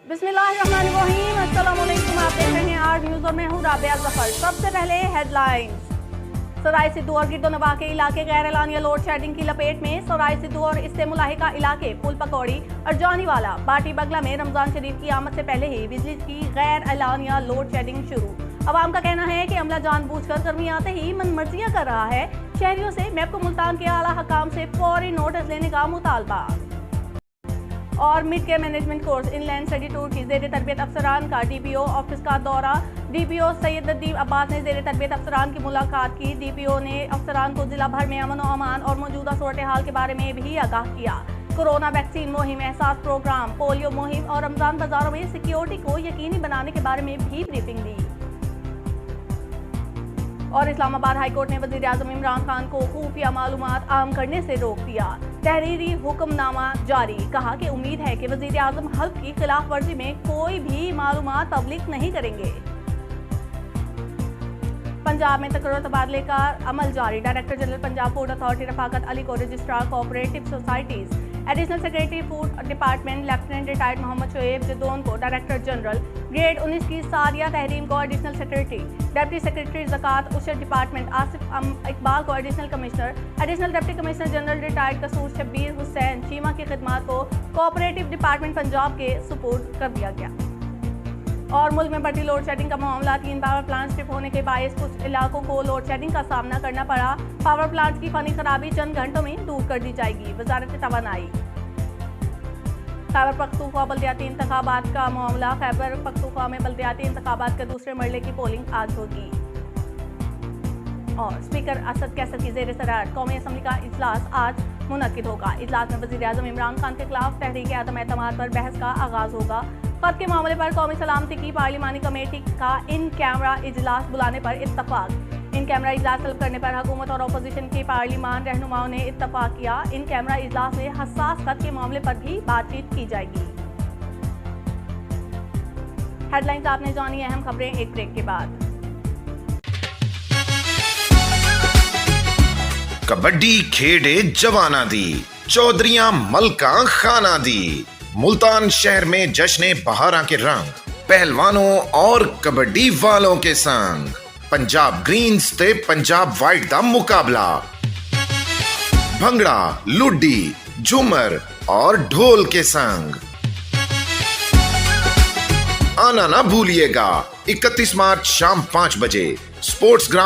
बिस्मिल्लाहिर्रहमानिर्रहीम, अस्सलाम वालेकुम। आप देख रहे हैं आर न्यूज़ और मैं हूं राबिया जफर। सबसे पहले हेडलाइंस। सराय सिद्धू और गिरदोनवा के इलाके गैर एलानिया लोड शेडिंग की लपेट में। सराय सिद्धू और इससे मुलाहिका इलाके पुल पकौड़ी और जानीवाला बाटी बगला में रमजान शरीफ की आमद से पहले ही बिजली की गैर एलानिया लोड शेडिंग शुरू। अवाम का कहना है कि अमला जानबूझकर गर्मी आते ही मनमर्जियां कर रहा है। शहरियों से महबूब मुल्तान के आला हकाम से फौरी नोटिस लेने का मुतालबा। और mid care management course inland study tour की जेर तरबियत अफसरान का डीपीओ ऑफिस का दौरा। डीपीओ सैयदुद्दीन अब्बास ने जेर तरबियत अफसरान की मुलाकात की। डीपीओ ने अफसरान को जिला भर में अमन और अमान और मौजूदा सूरत हाल के बारे में भी आगाह किया। कोरोना वैक्सीन मुहिम, एहसास प्रोग्राम, पोलियो मुहिम और रमजान बाजारों में सिक्योरिटी को यकीनी बनाने के बारे में भी ब्रीफिंग दी। और इस्लामाबाद हाईकोर्ट ने वजीर आजम इमरान खान को खुफिया मालूमात आम करने से रोक दिया। तहरीरी हुक्मनामा जारी। कहा कि उम्मीद है कि वजीर आजम हल्फ की खिलाफ वर्जी में कोई भी मालूमात पब्लिक नहीं करेंगे। पंजाब में तकर्रुर तबादले का अमल जारी। Director general Punjab food authority Rafaqat Ali को registrar cooperative societies, additional secretary food department lieutenant retired Mohammad Shoaib Jadoon को डायरेक्टर जनरल, ग्रेड 19 की सारिया तहरीम को एडिशनल सेक्रेटरी, डिप्टी सेक्रेटरी ज़कात उशर डिपार्टमेंट आसिफ इकबाल को additional commissioner, additional deputy commissioner general retired कसूर शब्बीर हुसैन चीमा की खिदमात को कोऑपरेटिव डिपार्टमेंट पंजाब के सुपुर्द कर दिया गया। और मुल्क में बढ़ती लोड शेडिंग का मामला। 3 पावर प्लांट ट्रिप होने के बायस कुछ इलाकों को लोड शेडिंग का सामना करना पड़ा। पावर प्लांट की फनी खराबी चंद घंटों में दूर कर दी जाएगी। वजारत तवानाई। खैबर पख्तूनख्वा बल्दियाती इंतखाबात का मामला। खैबर पख्तूनख्वा में बल्दियाती इंतखाबात के दूसरे मरहले की पोलिंग आज होगी। और स्पीकर असद कैसर की जेर सदारत कौमी असम्बली का इजलास आज मुनक्किद होगा। इजलास में वजीर आजम इमरान खान के खिलाफ तहरीक आदम एतमाद पर बहस का आगाज होगा। खत के मामले पर कौमी सलामती की पार्लिमानी कमेटी का इन कैमरा इजलास बुलाने पर इत्तफाक। इन कैमरा इजलास तलब करने पर हुकूमत और अपोजिशन की पार्लिमान रहनुमाओं ने इत्तफाक किया। इन कैमरा इजलास में हसास खत के मामले पर भी बातचीत की जाएगी। हेडलाइंस आपने जानी, अहम खबरें एक ब्रेक के बाद। कबड्डी खेडे जवाना दी, चौधरियां मलका खाना दी। मुल्तान शहर में जश्ने बहारा के रंग, पहलवानों और कबड्डी वालों के संग। पंजाब ग्रीन्स ते पंजाब वाइट दा मुकाबला। भंगड़ा, लुड्डी, झूमर और ढोल के संग। आना ना भूलिएगा। 31 मार्च शाम 5 बजे स्पोर्ट्स ग्राउंड